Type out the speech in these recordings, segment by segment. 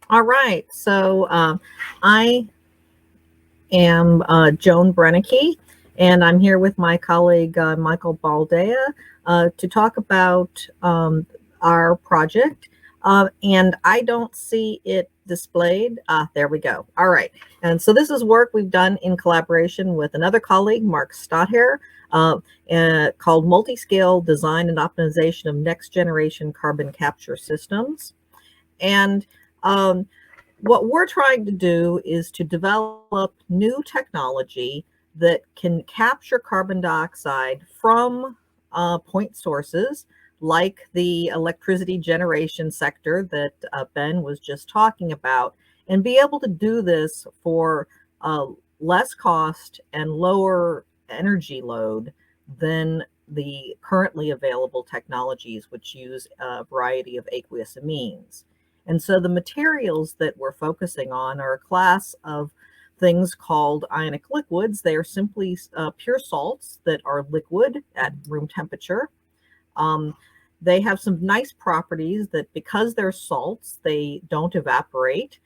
All right. I am Joan Brennecke, and I'm here with my colleague Michael Baldea to talk about our project. And I don't see it displayed. There we go. All right. And so this is work we've done in collaboration with another colleague, Mark Stothair, uh, called Multi-Scale Design and Optimization of Next Generation Carbon Capture Systems. And um, what we're trying to do is to develop new technology that can capture carbon dioxide from point sources like the electricity generation sector that Ben was just talking about, and be able to do this for uh, less cost and lower energy load than the currently available technologies, which use a variety of aqueous amines. And so the materials that we're focusing on are a class of things called ionic liquids. They are simply pure salts that are liquid at room temperature. Um, they have some nice properties that because they're salts, they don't evaporate.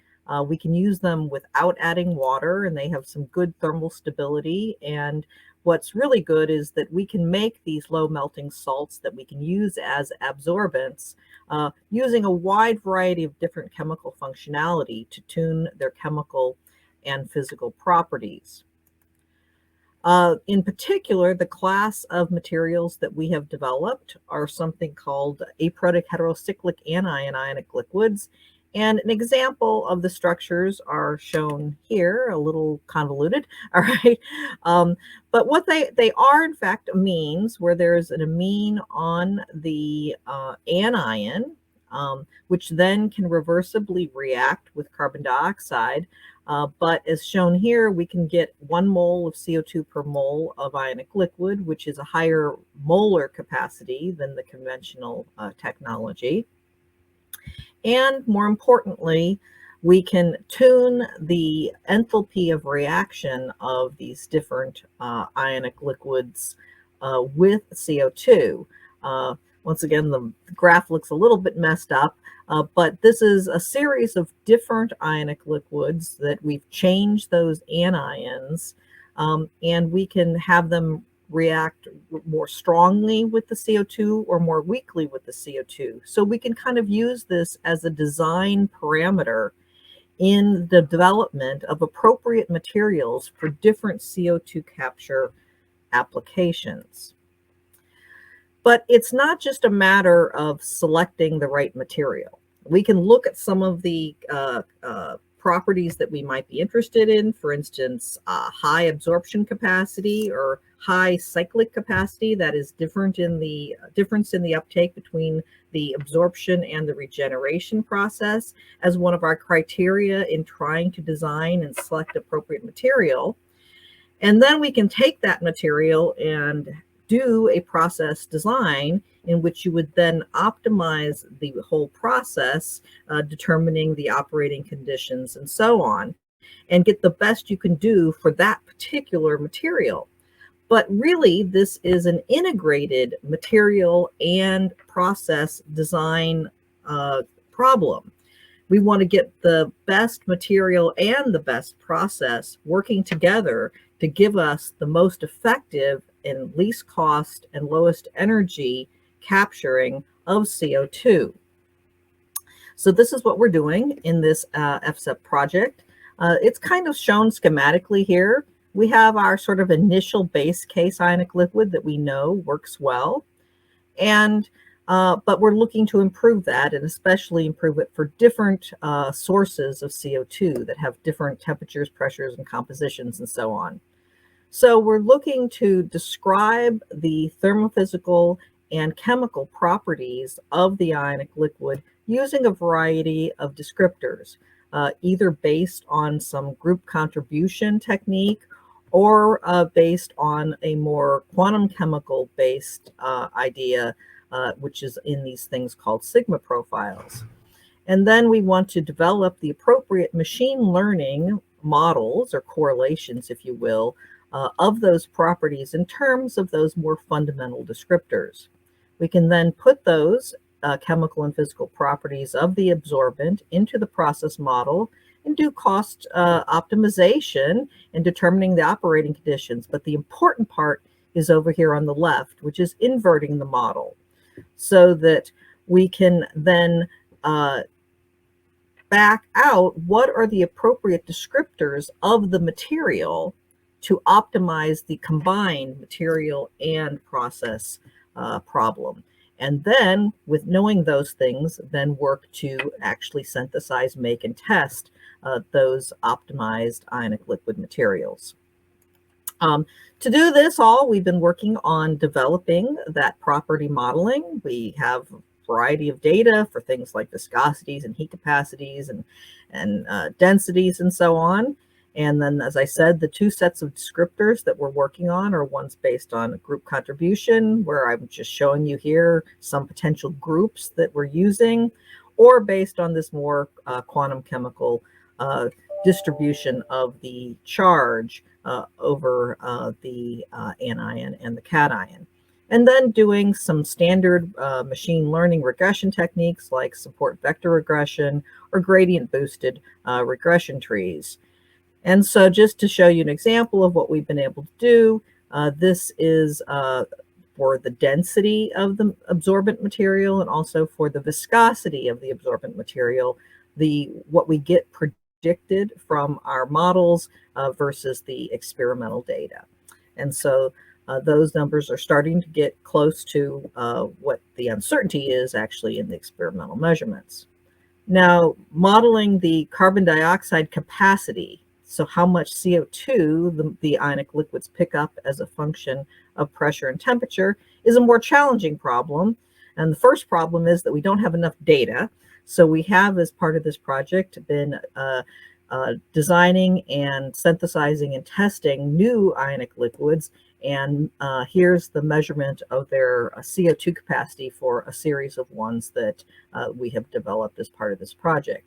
We can use them without adding water, and they have some good thermal stability. And what's really good is that we can make these low melting salts that we can use as absorbents using a wide variety of different chemical functionality to tune their chemical and physical properties. In particular, the class of materials that we have developed are something called aprotic heterocyclic anion ionic liquids. And an example of the structures are shown here, a little convoluted, all right? But what they are, in fact, amines, where there's an amine on the anion, which then can reversibly react with carbon dioxide. But as shown here, we can get 1 mole of CO2 per mole of ionic liquid, which is a higher molar capacity than the conventional technology. And more importantly, we can tune the enthalpy of reaction of these different ionic liquids with CO2. Once again, the graph looks a little bit messed up, but this is a series of different ionic liquids that we've changed those anions, and we can have them react more strongly with the CO2 or more weakly with the CO2. So we can kind of use this as a design parameter in the development of appropriate materials for different CO2 capture applications. But it's not just a matter of selecting the right material. We can look at some of the properties that we might be interested in, for instance, high absorption capacity or high cyclic capacity. That is difference in the uptake between the absorption and the regeneration process as one of our criteria in trying to design and select appropriate material. And then we can take that material and do a process design in which you would then optimize the whole process, determining the operating conditions and so on, and get the best you can do for that particular material. But really, this is an integrated material and process design problem. We want to get the best material and the best process working together to give us the most effective and least cost and lowest energy capturing of CO2. So this is what we're doing in this FSET project. It's kind of shown schematically here. We have our sort of initial base case ionic liquid that we know works well. And but we're looking to improve that, and especially improve it for different sources of CO2 that have different temperatures, pressures, and compositions, and so on. So we're looking to describe the thermophysical and chemical properties of the ionic liquid using a variety of descriptors, either based on some group contribution technique or based on a more quantum chemical based idea, which is in these things called sigma profiles. And then we want to develop the appropriate machine learning models or correlations, if you will, of those properties in terms of those more fundamental descriptors. We can then put those chemical and physical properties of the absorbent into the process model and do cost optimization in determining the operating conditions. But the important part is over here on the left, which is inverting the model so that we can then back out what are the appropriate descriptors of the material to optimize the combined material and process problem. And then with knowing those things, then work to actually synthesize, make, and test those optimized ionic liquid materials. To do this all, we've been working on developing that property modeling. We have variety of data for things like viscosities and heat capacities and densities and so on. And then, as I said, the two sets of descriptors that we're working on are ones based on group contribution, where I'm just showing you here some potential groups that we're using, or based on this more quantum chemical distribution of the charge over the anion and the cation. And then doing some standard machine learning regression techniques like support vector regression or gradient boosted regression trees. And so just to show you an example of what we've been able to do, this is for the density of the absorbent material and also for the viscosity of the absorbent material, what we get predicted from our models versus the experimental data. And so those numbers are starting to get close to what the uncertainty is actually in the experimental measurements. Now, modeling the carbon dioxide capacity, so how much CO2 the ionic liquids pick up as a function of pressure and temperature, is a more challenging problem. And the first problem is that we don't have enough data. So we have, as part of this project, been designing and synthesizing and testing new ionic liquids. And here's the measurement of their CO2 capacity for a series of ones that we have developed as part of this project.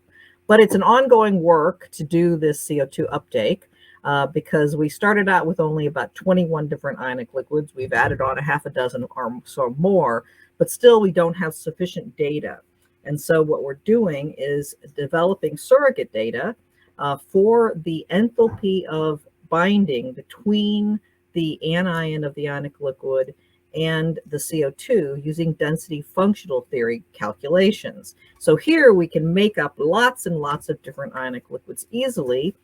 But it's an ongoing work to do this CO2 uptake because we started out with only about 21 different ionic liquids. We've added on a half a dozen or so more, but still we don't have sufficient data. And so what we're doing is developing surrogate data for the enthalpy of binding between the anion of the ionic liquid and the CO2 using density functional theory calculations. So here we can make up lots and lots of different ionic liquids easily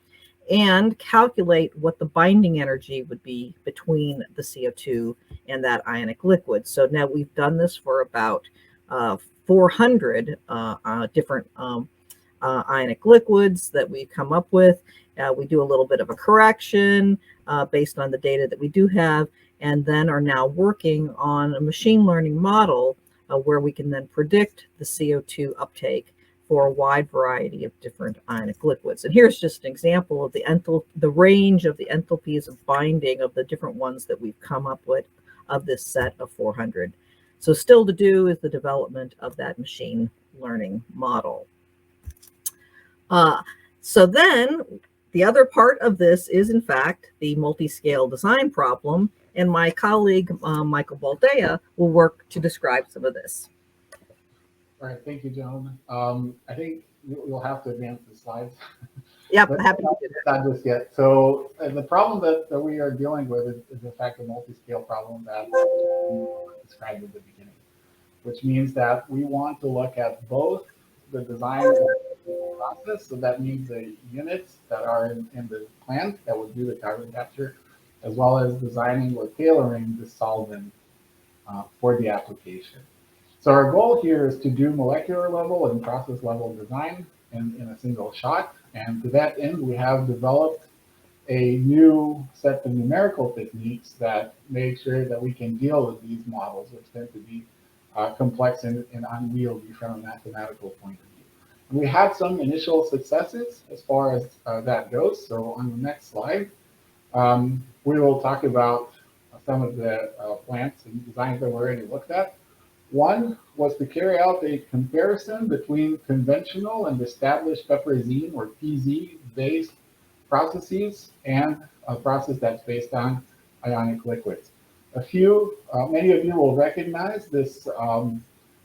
and calculate what the binding energy would be between the CO2 and that ionic liquid. So now we've done this for about 400 different ionic liquids that we've come up with. We do a little bit of a correction based on the data that we do have, and then are now working on a machine learning model where we can then predict the CO2 uptake for a wide variety of different ionic liquids. And here's just an example of the range of the enthalpies of binding of the different ones that we've come up with of this set of 400. So still to do is the development of that machine learning model. So then the other part of this is, in fact, the multi-scale design problem. And my colleague, Michael Baldea, will work to describe some of this. All right, thank you, Joan. I think you'll have to advance the slides. Yep, happy to do that. Not just yet. So the problem that we are dealing with is in fact a multi-scale problem that we described at the beginning, which means that we want to look at both the design of the process, so that means the units that are in the plant that would do the carbon capture, as well as designing or tailoring the solvent for the application. So our goal here is to do molecular level and process level design in a single shot. And to that end, we have developed a new set of numerical techniques that make sure that we can deal with these models, which tend to be complex and unwieldy from a mathematical point of view. And we had some initial successes as far as that goes. So on the next slide, we will talk about some of the plants and designs that we already looked at. One was to carry out a comparison between conventional and established piperazine or PZ based processes and a process that's based on ionic liquids. Many of you will recognize this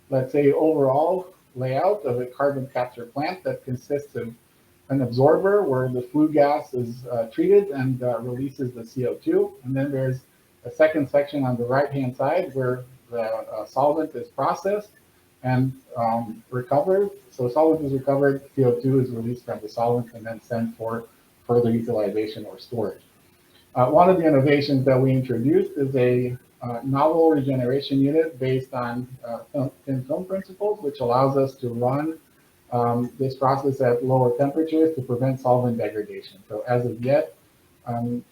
let's say, overall layout of a carbon capture plant that consists of an absorber where the flue gas is treated and releases the CO2. And then there's a second section on the right-hand side where the solvent is processed and recovered. So solvent is recovered, CO2 is released from the solvent and then sent for further utilization or storage. One of the innovations that we introduced is a novel regeneration unit based on thin film principles, which allows us to run this process at lower temperatures to prevent solvent degradation. So as of yet,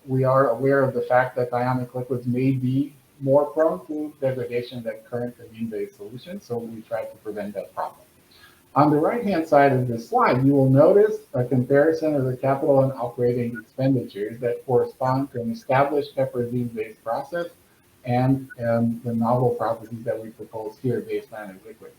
we are aware of the fact that ionic liquids may be more prone to degradation than current amine-based solutions, so we try to prevent that problem. On the right-hand side of this slide, you will notice a comparison of the capital and operating expenditures that correspond to an established piperazine-based process and the novel processes that we propose here based on a liquid.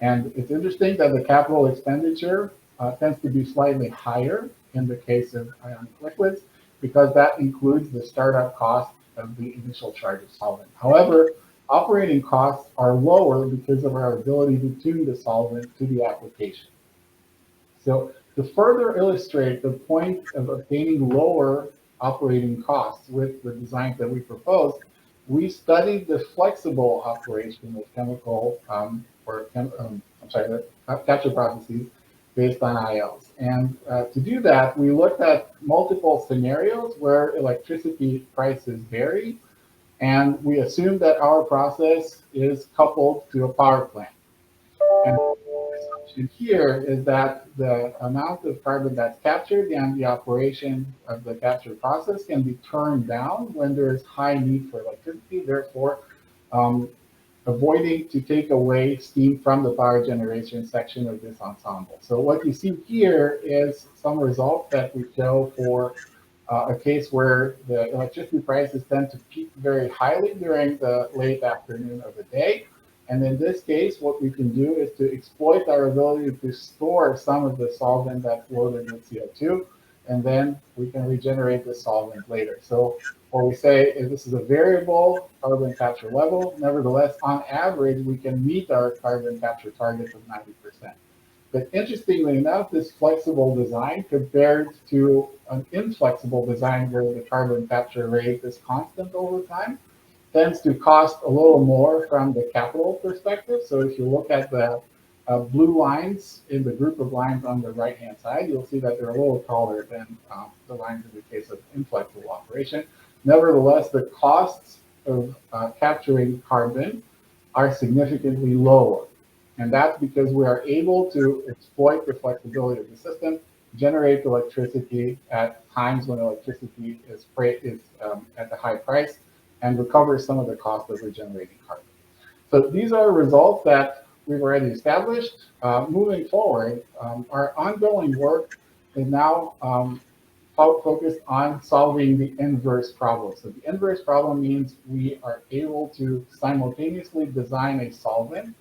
And it's interesting that the capital expenditure tends to be slightly higher in the case of ionic liquids because that includes the startup cost of the initial charge of solvent. However, operating costs are lower because of our ability to tune the solvent to the application. So to further illustrate the point of obtaining lower operating costs with the designs that we proposed, we studied the flexible operation of chemical capture processes based on ILs. And to do that, we looked at multiple scenarios where electricity prices vary, and we assumed that our process is coupled to a power plant. And the assumption here is that the amount of carbon that's captured and the operation of the capture process can be turned down when there is high need for electricity, therefore avoiding to take away steam from the power generation section of this ensemble. So what you see here is some results that we show for a case where the electricity prices tend to peak very highly during the late afternoon of the day. And in this case, what we can do is to exploit our ability to store some of the solvent that's loaded with CO2, and then we can regenerate the solvent later. So what we say is this is a variable carbon capture level. Nevertheless, on average, we can meet our carbon capture target of 90%. But interestingly enough, this flexible design compared to an inflexible design where the carbon capture rate is constant over time tends to cost a little more from the capital perspective. So if you look at the blue lines in the group of lines on the right-hand side, you'll see that they're a little taller than the lines in the case of inflexible operation. Nevertheless, the costs of capturing carbon are significantly lower. And that's because we are able to exploit the flexibility of the system, generate electricity at times when electricity is at a high price, and recover some of the cost of regenerating carbon. So these are results that we've already established. Moving forward, our ongoing work is now focused on solving the inverse problem. So the inverse problem means we are able to simultaneously design a solvent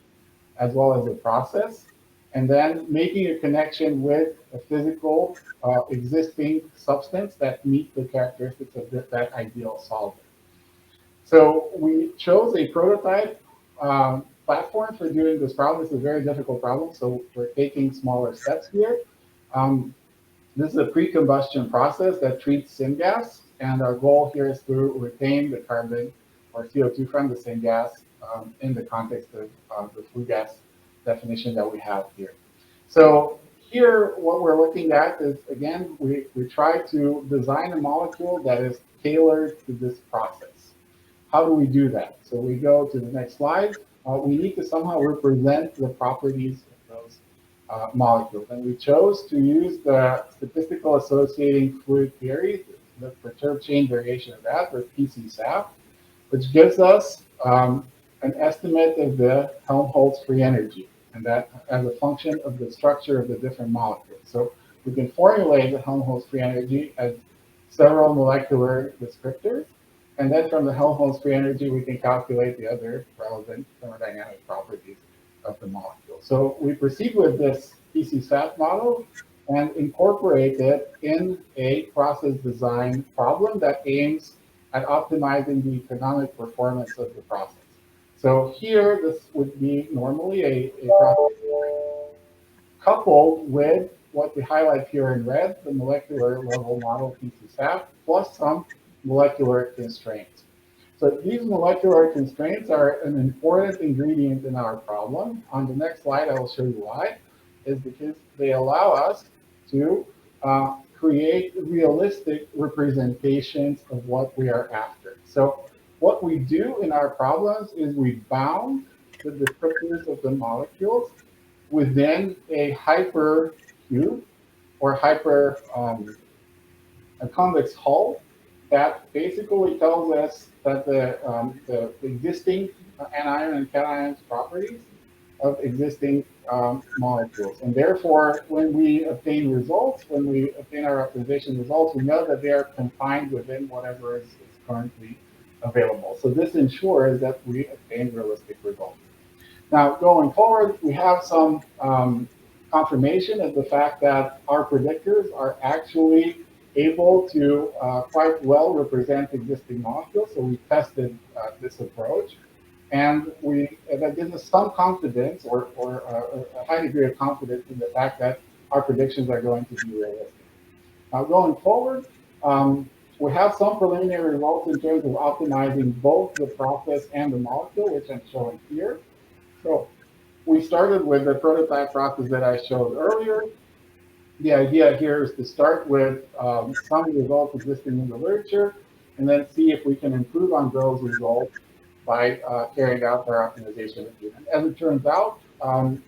as well as a process, and then making a connection with a physical existing substance that meets the characteristics of that ideal solvent. So we chose a prototype platform for doing this problem. It's a very difficult problem, so we're taking smaller steps here. This is a pre-combustion process that treats syngas, and our goal here is to retain the carbon or CO2 from the syngas in the context of the flue gas definition that we have here. So here, what we're looking at is, again, we try to design a molecule that is tailored to this process. How do we do that? So we go to the next slide. We need to somehow represent the properties of those molecules. And we chose to use the statistical associating fluid theory, the perturbed chain variation of that, or PCSAF, which gives us an estimate of the Helmholtz free energy, and that as a function of the structure of the different molecules. So we can formulate the Helmholtz free energy as several molecular descriptors, and then from the Helmholtz free energy, we can calculate the other relevant thermodynamic properties of the molecule. So we proceed with this PCSAF model and incorporate it in a process design problem that aims at optimizing the economic performance of the process. So here, this would be normally a process coupled with what we highlight here in red, the molecular level model PC-SAP, plus some molecular constraints. So these molecular constraints are an important ingredient in our problem. On the next slide, I will show you why, is because they allow us to create realistic representations of what we are after. So what we do in our problems is we bound the descriptors of the molecules within a hypercube or a convex hull that basically tells us that the existing anion and cations properties of existing molecules. And therefore, when we obtain results, when we obtain our optimization results, we know that they are confined within whatever is currently available. So this ensures that we obtain realistic results. Now, going forward, we have some confirmation of the fact that our predictors are actually able to quite well represent existing molecules. So we tested this approach, and that gives us some confidence or a high degree of confidence in the fact that our predictions are going to be realistic. Now, going forward, we have some preliminary results in terms of optimizing both the process and the molecule, which I'm showing here. So we started with the prototype process that I showed earlier. The idea here is to start with some results existing in the literature, and then see if we can improve on those results by carrying out our optimization agreement. As it turns out,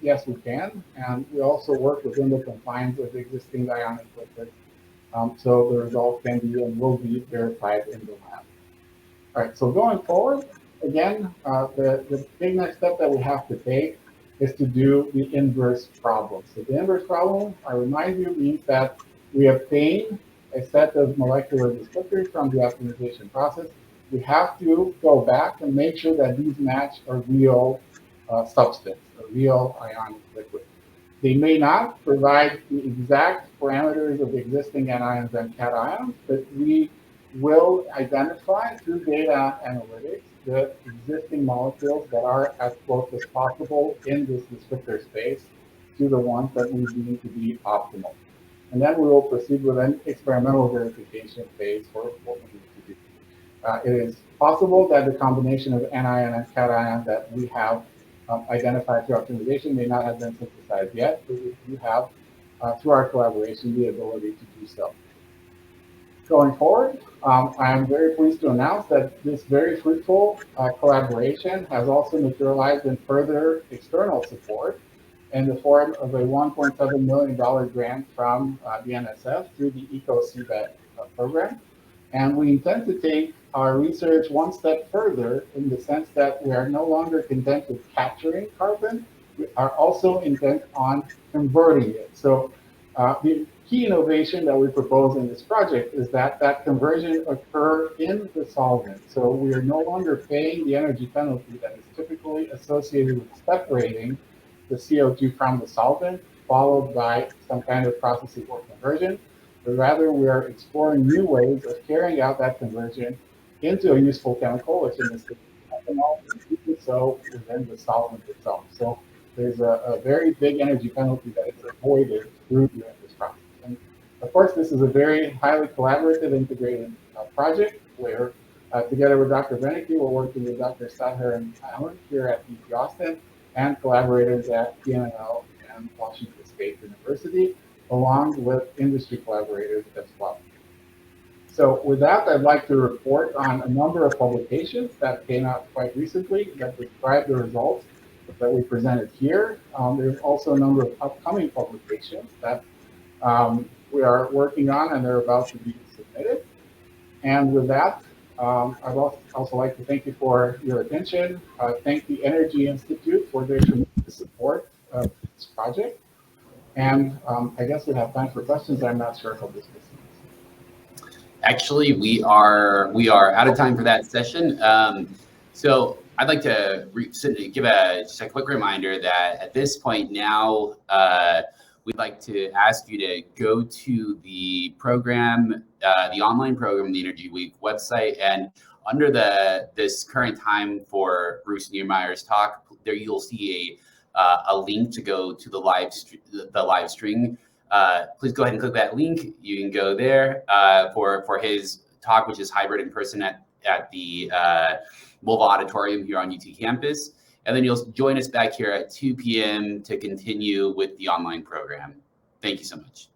yes, we can, and we also work within the confines of the existing ionic liquid. So the results can be and will be verified in the lab. All right, so going forward, again, the big next step that we have to take is to do the inverse problem. So the inverse problem, I remind you, means that we obtain a set of molecular descriptors from the optimization process. We have to go back and make sure that these match a real substance, a real ionic liquid. They may not provide the exact parameters of existing anions and cations, but we will identify through data analytics the existing molecules that are as close as possible in this descriptor space to the ones that we deem to be optimal. And then we will proceed with an experimental verification phase for what we need to do. It is possible that the combination of anion and cation that we have identified through optimization may not have been synthesized yet, but we do have, through our collaboration, the ability to do so. Going forward, I am very pleased to announce that this very fruitful collaboration has also materialized in further external support in the form of a $1.7 million grant from the NSF through the ECO-CBET program. And we intend to take our research one step further in the sense that we are no longer content with capturing carbon, we are also intent on converting it. So the key innovation that we propose in this project is that that conversion occur in the solvent. So we are no longer paying the energy penalty that is typically associated with separating the CO2 from the solvent, followed by some kind of processing or conversion. But rather, we are exploring new ways of carrying out that conversion into a useful chemical, which in this case is ethanol, and do so within the solvent itself. So there's a very big energy penalty that is avoided through doing this process. And of course, this is a very highly collaborative, integrated project where, together with Dr. Brennecke, we're working with Dr. Saher and Allen here at UT Austin and collaborators at PNNL and Washington State University, along with industry collaborators as well. So with that, I'd like to report on a number of publications that came out quite recently that describe the results that we presented here. There's also a number of upcoming publications that we are working on and they're about to be submitted. And with that, I'd also like to thank you for your attention. Thank the Energy Institute for their tremendous support of this project. And I guess we have time for questions. I'm not sure how this goes. Actually, we are out of time for that session. So I'd like to give just a quick reminder that at this point now, we'd like to ask you to go to the program, the online program, the Energy Week website, and under this current time for Bruce Niemeyer's talk, there you'll see a link to go to the live stream. Please go ahead and click that link. You can go there for his talk, which is hybrid in person at the Volvo Auditorium here on UT campus. And then you'll join us back here at 2 p.m. to continue with the online program. Thank you so much.